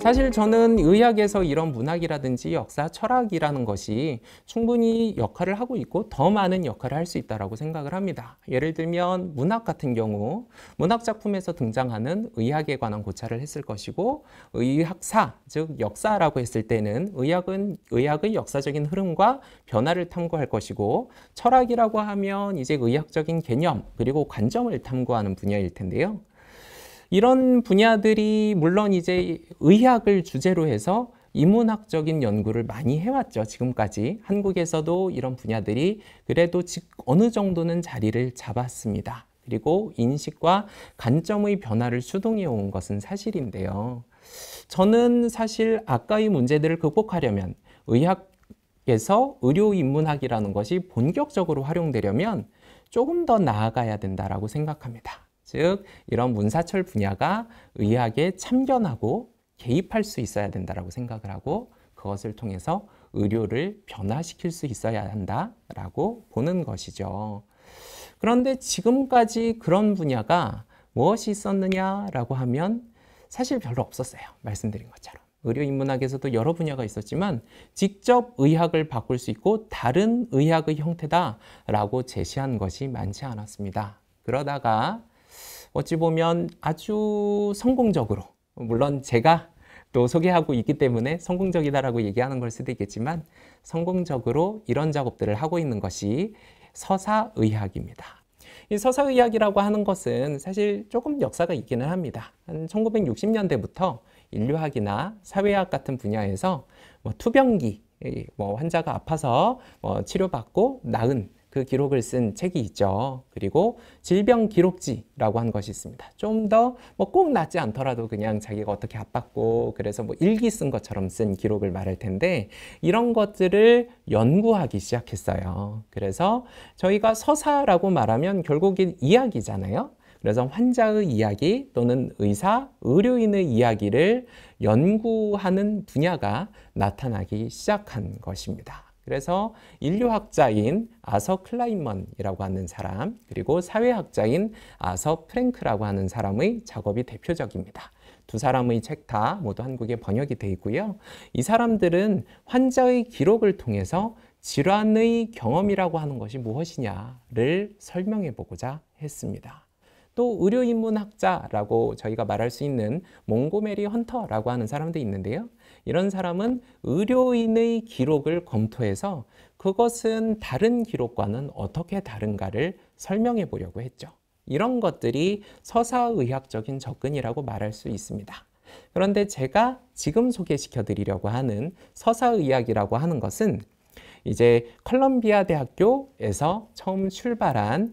사실 저는 의학에서 이런 문학이라든지 역사, 철학이라는 것이 충분히 역할을 하고 있고 더 많은 역할을 할 수 있다고 생각을 합니다. 예를 들면 문학 같은 경우 문학 작품에서 등장하는 의학에 관한 고찰을 했을 것이고, 의학사, 즉 역사라고 했을 때는 의학의 역사적인 흐름과 변화를 탐구할 것이고, 철학이라고 하면 이제 의학적인 개념 그리고 관점을 탐구하는 분야일 텐데요. 이런 분야들이 물론 이제 의학을 주제로 해서 인문학적인 연구를 많이 해왔죠. 지금까지 한국에서도 이런 분야들이 그래도 어느 정도는 자리를 잡았습니다. 그리고 인식과 관점의 변화를 주동해 온 것은 사실인데요. 저는 사실 아까의 문제들을 극복하려면 의학에서 의료인문학이라는 것이 본격적으로 활용되려면 조금 더 나아가야 된다고 생각합니다. 즉 이런 문사철 분야가 의학에 참견하고 개입할 수 있어야 된다고 생각을 하고, 그것을 통해서 의료를 변화시킬 수 있어야 한다라고 보는 것이죠. 그런데 지금까지 그런 분야가 무엇이 있었느냐라고 하면 사실 별로 없었어요. 말씀드린 것처럼. 의료인문학에서도 여러 분야가 있었지만 직접 의학을 바꿀 수 있고 다른 의학의 형태다라고 제시한 것이 많지 않았습니다. 그러다가 어찌 보면 아주 성공적으로, 물론 제가 또 소개하고 있기 때문에 성공적이다라고 얘기하는 걸 수도 있겠지만, 성공적으로 이런 작업들을 하고 있는 것이 서사의학입니다. 이 서사의학이라고 하는 것은 사실 조금 역사가 있기는 합니다. 한 1960년대부터 인류학이나 사회학 같은 분야에서 투병기, 환자가 아파서 치료받고 나은 그 기록을 쓴 책이 있죠. 그리고 질병기록지라고 하는 것이 있습니다. 좀 더 꼭 낫지 않더라도 그냥 자기가 어떻게 아팠고 그래서 일기 쓴 것처럼 쓴 기록을 말할 텐데, 이런 것들을 연구하기 시작했어요. 그래서 저희가 서사라고 말하면 결국엔 이야기잖아요. 그래서 환자의 이야기 또는 의사, 의료인의 이야기를 연구하는 분야가 나타나기 시작한 것입니다. 그래서 인류학자인 아서 클라인먼이라고 하는 사람, 그리고 사회학자인 아서 프랭크라고 하는 사람의 작업이 대표적입니다. 두 사람의 책 다 모두 한국에 번역이 되어 있고요. 이 사람들은 환자의 기록을 통해서 질환의 경험이라고 하는 것이 무엇이냐를 설명해 보고자 했습니다. 또 의료인문학자라고 저희가 말할 수 있는 몽고메리 헌터라고 하는 사람도 있는데요. 이런 사람은 의료인의 기록을 검토해서 그것은 다른 기록과는 어떻게 다른가를 설명해 보려고 했죠. 이런 것들이 서사의학적인 접근이라고 말할 수 있습니다. 그런데 제가 지금 소개시켜 드리려고 하는 서사의학이라고 하는 것은 이제 컬럼비아 대학교에서 처음 출발한,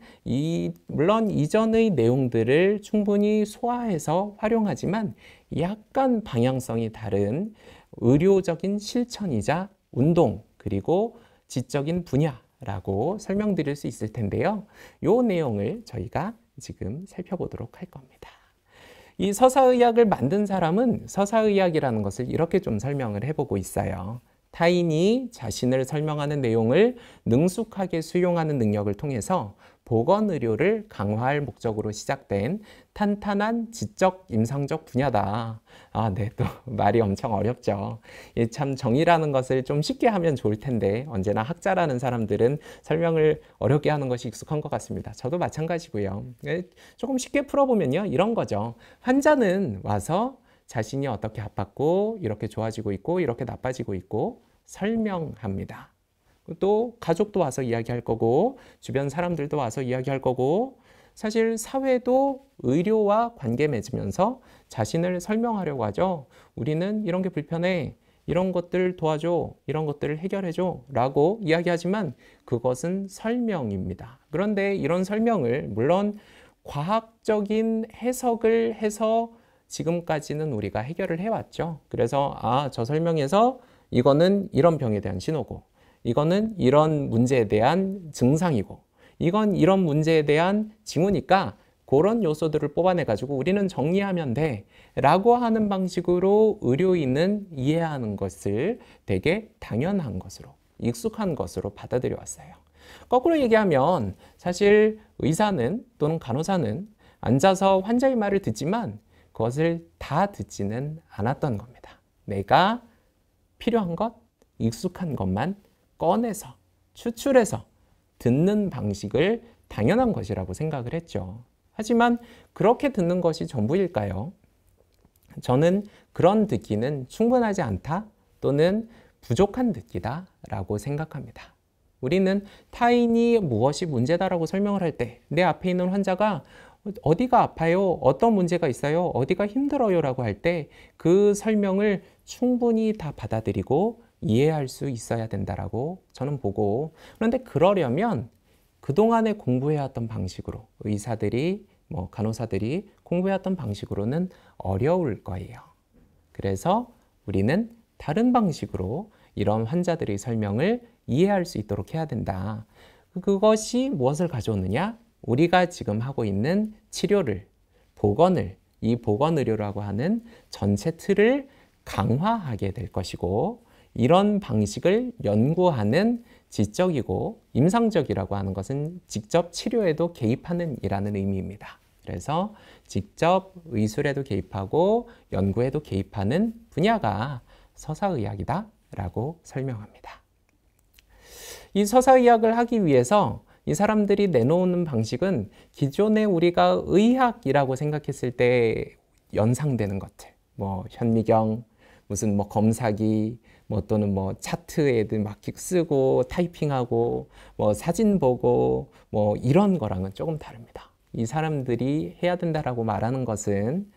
물론 이전의 내용들을 충분히 소화해서 활용하지만 약간 방향성이 다른 의료적인 실천이자 운동 그리고 지적인 분야라고 설명드릴 수 있을 텐데요. 이 내용을 저희가 지금 살펴보도록 할 겁니다. 이 서사의학을 만든 사람은 서사의학이라는 것을 이렇게 좀 설명을 해보고 있어요. 타인이 자신을 설명하는 내용을 능숙하게 수용하는 능력을 통해서 보건의료를 강화할 목적으로 시작된 탄탄한 지적 임상적 분야다. 네, 또 말이 엄청 어렵죠. 참 정의라는 것을 좀 쉽게 하면 좋을 텐데 언제나 학자라는 사람들은 설명을 어렵게 하는 것이 익숙한 것 같습니다. 저도 마찬가지고요. 조금 쉽게 풀어보면요, 이런 거죠. 환자는 와서 자신이 어떻게 아팠고 이렇게 좋아지고 있고 이렇게 나빠지고 있고 설명합니다. 또 가족도 와서 이야기할 거고 주변 사람들도 와서 이야기할 거고, 사실 사회도 의료와 관계 맺으면서 자신을 설명하려고 하죠. 우리는 이런 게 불편해, 이런 것들 도와줘, 이런 것들을 해결해줘 라고 이야기하지만 그것은 설명입니다. 그런데 이런 설명을 물론 과학적인 해석을 해서 지금까지는 우리가 해결을 해왔죠. 그래서 저 설명에서 이거는 이런 병에 대한 신호고, 이거는 이런 문제에 대한 증상이고, 이건 이런 문제에 대한 징후니까 그런 요소들을 뽑아내가지고 우리는 정리하면 돼 라고 하는 방식으로 의료인은 이해하는 것을 되게 당연한 것으로, 익숙한 것으로 받아들여 왔어요. 거꾸로 얘기하면 사실 의사는 또는 간호사는 앉아서 환자의 말을 듣지만 그것을 다 듣지는 않았던 겁니다. 내가 필요한 것, 익숙한 것만 꺼내서 추출해서 듣는 방식을 당연한 것이라고 생각을 했죠. 하지만 그렇게 듣는 것이 전부일까요? 저는 그런 듣기는 충분하지 않다 또는 부족한 듣기다 라고 생각합니다. 우리는 타인이 무엇이 문제다라고 설명을 할 때 내 앞에 있는 환자가 어디가 아파요? 어떤 문제가 있어요? 어디가 힘들어요? 라고 할 때 그 설명을 충분히 다 받아들이고 이해할 수 있어야 된다라고 저는 보고, 그런데 그러려면 그동안에 공부해왔던 방식으로 의사들이 간호사들이 공부해왔던 방식으로는 어려울 거예요. 그래서 우리는 다른 방식으로 이런 환자들의 설명을 이해할 수 있도록 해야 된다. 그것이 무엇을 가져오느냐? 우리가 지금 하고 있는 치료를, 보건을, 이 보건의료라고 하는 전체 틀을 강화하게 될 것이고, 이런 방식을 연구하는 지적이고 임상적이라고 하는 것은 직접 치료에도 개입하는 이라는 의미입니다. 그래서 직접 의술에도 개입하고 연구에도 개입하는 분야가 서사의학이다 라고 설명합니다. 이 서사의학을 하기 위해서 이 사람들이 내놓는 방식은 기존에 우리가 의학이라고 생각했을 때 연상되는 것들, 현미경, 무슨 검사기, 또는 차트에도 막 쓰고 타이핑하고 사진 보고 이런 거랑은 조금 다릅니다. 이 사람들이 해야 된다라고 말하는 것은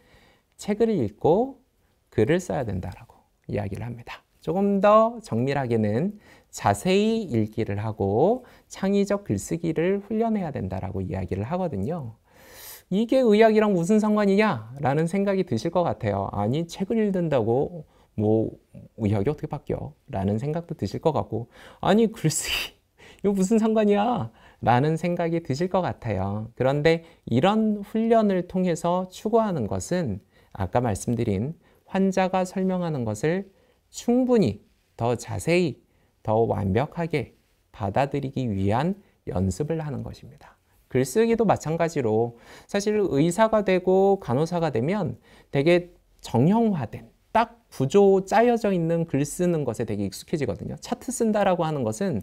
책을 읽고 글을 써야 된다라고 이야기를 합니다. 조금 더 정밀하게는 자세히 읽기를 하고 창의적 글쓰기를 훈련해야 된다라고 이야기를 하거든요. 이게 의학이랑 무슨 상관이냐? 라는 생각이 드실 것 같아요. 아니, 책을 읽는다고 의학이 어떻게 바뀌어? 라는 생각도 드실 것 같고, 아니, 글쓰기, 이거 무슨 상관이야? 라는 생각이 드실 것 같아요. 그런데 이런 훈련을 통해서 추구하는 것은 아까 말씀드린 환자가 설명하는 것을 충분히 더 자세히, 더 완벽하게 받아들이기 위한 연습을 하는 것입니다. 글쓰기도 마찬가지로 사실 의사가 되고 간호사가 되면 되게 정형화된 딱 구조 짜여져 있는 글 쓰는 것에 되게 익숙해지거든요. 차트 쓴다라고 하는 것은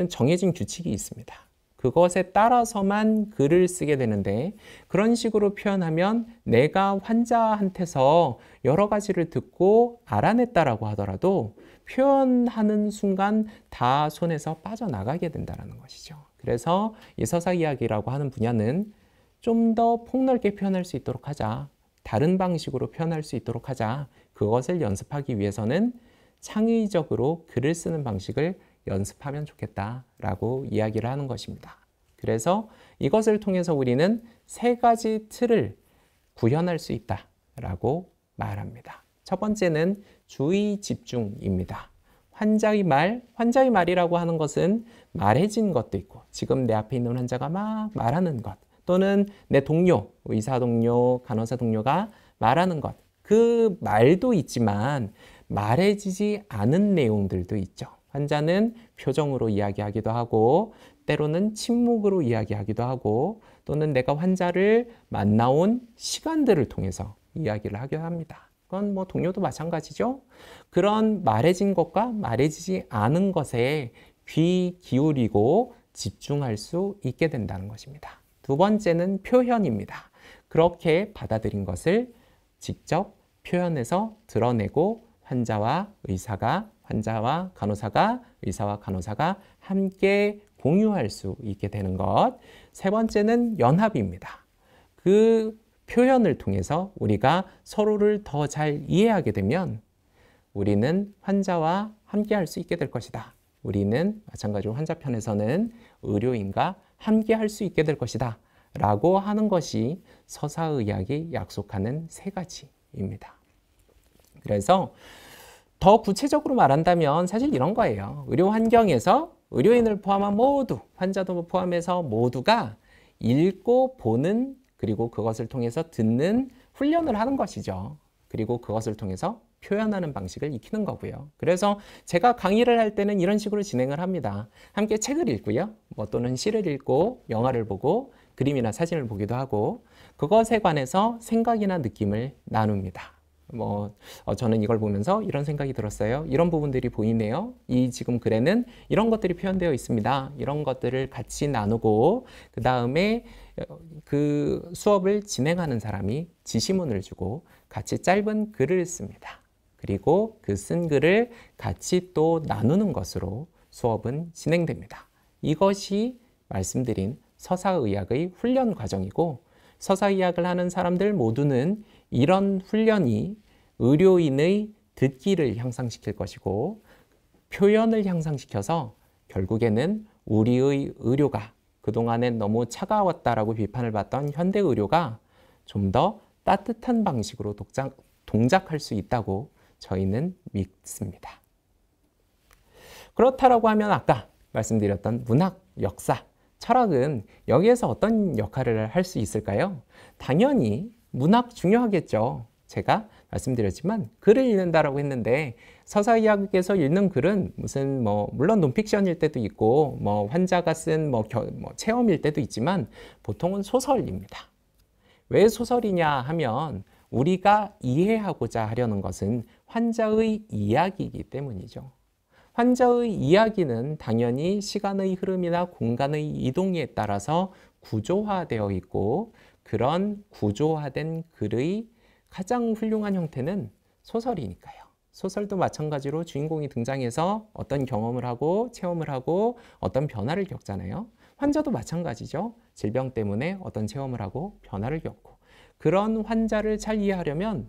정해진 규칙이 있습니다. 그것에 따라서만 글을 쓰게 되는데, 그런 식으로 표현하면 내가 환자한테서 여러 가지를 듣고 알아냈다라고 하더라도 표현하는 순간 다 손에서 빠져나가게 된다는 것이죠. 그래서 이 서사이야기라고 하는 분야는 좀 더 폭넓게 표현할 수 있도록 하자, 다른 방식으로 표현할 수 있도록 하자, 그것을 연습하기 위해서는 창의적으로 글을 쓰는 방식을 연습하면 좋겠다라고 이야기를 하는 것입니다. 그래서 이것을 통해서 우리는 세 가지 틀을 구현할 수 있다라고 말합니다. 첫 번째는 주의 집중입니다. 환자의 말이라고 하는 것은 말해진 것도 있고, 지금 내 앞에 있는 환자가 막 말하는 것, 또는 내 동료, 의사 동료, 간호사 동료가 말하는 것, 그 말도 있지만 말해지지 않은 내용들도 있죠. 환자는 표정으로 이야기하기도 하고, 때로는 침묵으로 이야기하기도 하고, 또는 내가 환자를 만나온 시간들을 통해서 이야기를 하기도 합니다. 그건 동료도 마찬가지죠. 그런 말해진 것과 말해지지 않은 것에 귀 기울이고 집중할 수 있게 된다는 것입니다. 두 번째는 표현입니다. 그렇게 받아들인 것을 직접 표현해서 드러내고 환자와 간호사가, 의사와 간호사가 함께 공유할 수 있게 되는 것. 세 번째는 연합입니다. 그 표현을 통해서 우리가 서로를 더 잘 이해하게 되면 우리는 환자와 함께 할 수 있게 될 것이다. 우리는 마찬가지로 환자 편에서는 의료인과 함께 할 수 있게 될 것이다 라고 하는 것이 서사의학이 약속하는 세 가지입니다. 그래서 더 구체적으로 말한다면 사실 이런 거예요. 의료 환경에서 의료인을 포함한 모두, 환자도 포함해서 모두가 읽고 보는, 그리고 그것을 통해서 듣는 훈련을 하는 것이죠. 그리고 그것을 통해서 표현하는 방식을 익히는 거고요. 그래서 제가 강의를 할 때는 이런 식으로 진행을 합니다. 함께 책을 읽고요. 또는 시를 읽고 영화를 보고 그림이나 사진을 보기도 하고, 그것에 관해서 생각이나 느낌을 나눕니다. 저는 이걸 보면서 이런 생각이 들었어요. 이런 부분들이 보이네요. 이 지금 글에는 이런 것들이 표현되어 있습니다. 이런 것들을 같이 나누고 그 다음에 그 수업을 진행하는 사람이 지시문을 주고 같이 짧은 글을 씁니다. 그리고 그 쓴 글을 같이 또 나누는 것으로 수업은 진행됩니다. 이것이 말씀드린 서사의학의 훈련 과정이고 서사의학을 하는 사람들 모두는 이런 훈련이 의료인의 듣기를 향상시킬 것이고 표현을 향상시켜서 결국에는 우리의 의료가 그동안엔 너무 차가웠다라고 비판을 받던 현대 의료가 좀 더 따뜻한 방식으로 동작할 수 있다고 저희는 믿습니다. 그렇다라고 하면 아까 말씀드렸던 문학, 역사, 철학은 여기에서 어떤 역할을 할 수 있을까요? 당연히 문학 중요하겠죠. 제가 말씀드렸지만 글을 읽는다라고 했는데 서사의학에서 읽는 글은 무슨 물론 논픽션일 때도 있고 환자가 쓴 체험일 때도 있지만 보통은 소설입니다. 왜 소설이냐 하면 우리가 이해하고자 하려는 것은 환자의 이야기이기 때문이죠. 환자의 이야기는 당연히 시간의 흐름이나 공간의 이동에 따라서 구조화되어 있고 그런 구조화된 글의 가장 훌륭한 형태는 소설이니까요. 소설도 마찬가지로 주인공이 등장해서 어떤 경험을 하고 체험을 하고 어떤 변화를 겪잖아요. 환자도 마찬가지죠. 질병 때문에 어떤 체험을 하고 변화를 겪고 그런 환자를 잘 이해하려면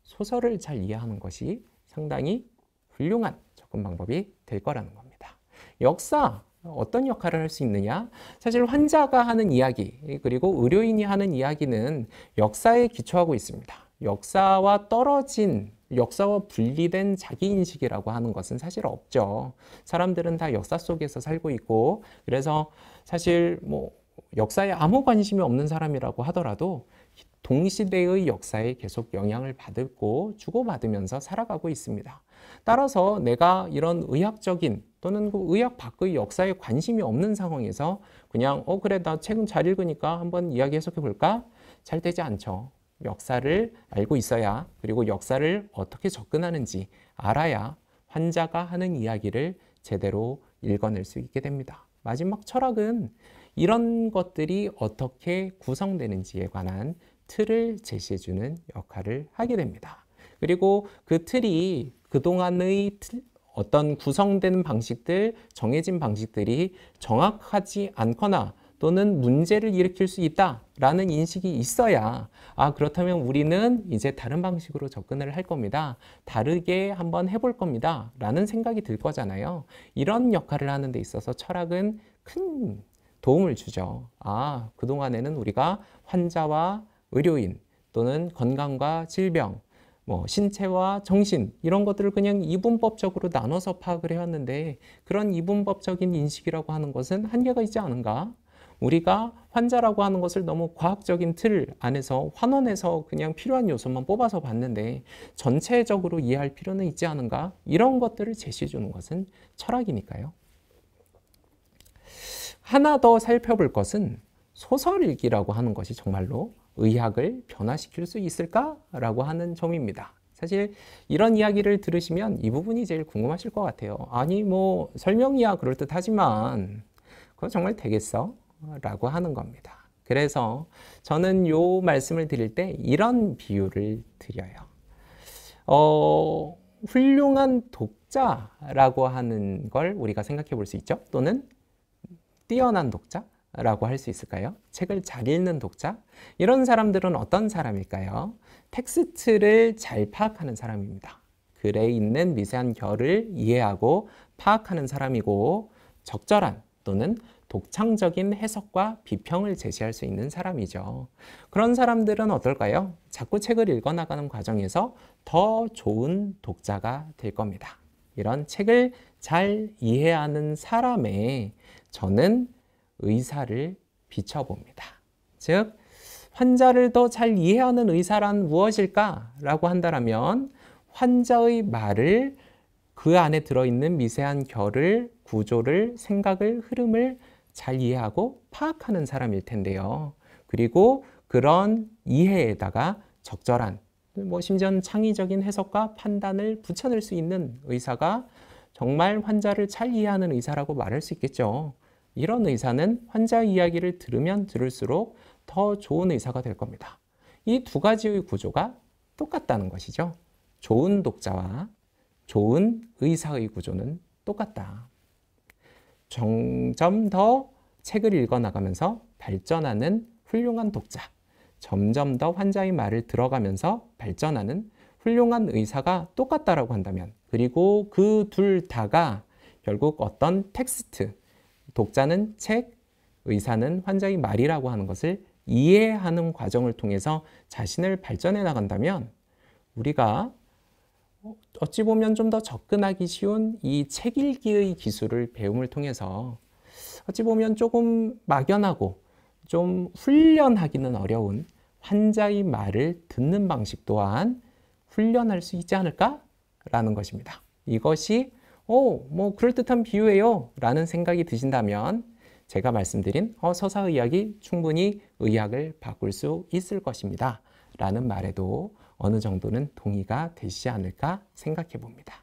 소설을 잘 이해하는 것이 상당히 훌륭한 접근 방법이 될 거라는 겁니다. 역사, 어떤 역할을 할 수 있느냐? 사실 환자가 하는 이야기 그리고 의료인이 하는 이야기는 역사에 기초하고 있습니다. 역사와 떨어진 역사와 분리된 자기인식이라고 하는 것은 사실 없죠. 사람들은 다 역사 속에서 살고 있고 그래서 사실 역사에 아무 관심이 없는 사람이라고 하더라도 동시대의 역사에 계속 영향을 받고 주고받으면서 살아가고 있습니다. 따라서 내가 이런 의학적인 또는 그 의학 밖의 역사에 관심이 없는 상황에서 그냥 그래 나 책은 잘 읽으니까 한번 이야기 해석해 볼까? 잘 되지 않죠. 역사를 알고 있어야 그리고 역사를 어떻게 접근하는지 알아야 환자가 하는 이야기를 제대로 읽어낼 수 있게 됩니다. 마지막 철학은 이런 것들이 어떻게 구성되는지에 관한 틀을 제시해주는 역할을 하게 됩니다. 그리고 그 틀이 그동안의 어떤 구성된 방식들, 정해진 방식들이 정확하지 않거나 또는 문제를 일으킬 수 있다라는 인식이 있어야 그렇다면 우리는 이제 다른 방식으로 접근을 할 겁니다. 다르게 한번 해볼 겁니다. 라는 생각이 들 거잖아요. 이런 역할을 하는 데 있어서 철학은 큰 도움을 주죠. 그동안에는 우리가 환자와 의료인 또는 건강과 질병, 신체와 정신 이런 것들을 그냥 이분법적으로 나눠서 파악을 해왔는데 그런 이분법적인 인식이라고 하는 것은 한계가 있지 않은가? 우리가 환자라고 하는 것을 너무 과학적인 틀 안에서 환원해서 그냥 필요한 요소만 뽑아서 봤는데 전체적으로 이해할 필요는 있지 않은가? 이런 것들을 제시해 주는 것은 철학이니까요. 하나 더 살펴볼 것은 소설 읽기라고 하는 것이 정말로 의학을 변화시킬 수 있을까라고 하는 점입니다. 사실 이런 이야기를 들으시면 이 부분이 제일 궁금하실 것 같아요. 아니 설명이야 그럴듯하지만 그거 정말 되겠어? 라고 하는 겁니다. 그래서 저는 요 말씀을 드릴 때 이런 비유를 드려요. 훌륭한 독자라고 하는 걸 우리가 생각해 볼 수 있죠. 또는 뛰어난 독자라고 할 수 있을까요? 책을 잘 읽는 독자? 이런 사람들은 어떤 사람일까요? 텍스트를 잘 파악하는 사람입니다. 글에 있는 미세한 결을 이해하고 파악하는 사람이고 적절한 또는 독창적인 해석과 비평을 제시할 수 있는 사람이죠. 그런 사람들은 어떨까요? 자꾸 책을 읽어나가는 과정에서 더 좋은 독자가 될 겁니다. 이런 책을 잘 이해하는 사람에 저는 의사를 비춰봅니다. 즉, 환자를 더 잘 이해하는 의사란 무엇일까라고 한다면 환자의 말을 그 안에 들어있는 미세한 결을, 구조를, 생각을, 흐름을 잘 이해하고 파악하는 사람일 텐데요. 그리고 그런 이해에다가 적절한 뭐 심지어는 창의적인 해석과 판단을 붙여낼 수 있는 의사가 정말 환자를 잘 이해하는 의사라고 말할 수 있겠죠. 이런 의사는 환자 이야기를 들으면 들을수록 더 좋은 의사가 될 겁니다. 이 두 가지의 구조가 똑같다는 것이죠. 좋은 독자와 좋은 의사의 구조는 똑같다. 점점 더 책을 읽어나가면서 발전하는 훌륭한 독자, 점점 더 환자의 말을 들어가면서 발전하는 훌륭한 의사가 똑같다라고 한다면, 그리고 그 둘 다가 결국 어떤 텍스트, 독자는 책, 의사는 환자의 말이라고 하는 것을 이해하는 과정을 통해서 자신을 발전해 나간다면, 우리가 어찌 보면 좀 더 접근하기 쉬운 이 책 읽기의 기술을 배움을 통해서 어찌 보면 조금 막연하고 좀 훈련하기는 어려운 환자의 말을 듣는 방식 또한 훈련할 수 있지 않을까라는 것입니다. 이것이 뭐 그럴듯한 비유예요 라는 생각이 드신다면 제가 말씀드린 서사의학이 충분히 의학을 바꿀 수 있을 것입니다 라는 말에도 어느 정도는 동의가 되시지 않을까 생각해 봅니다.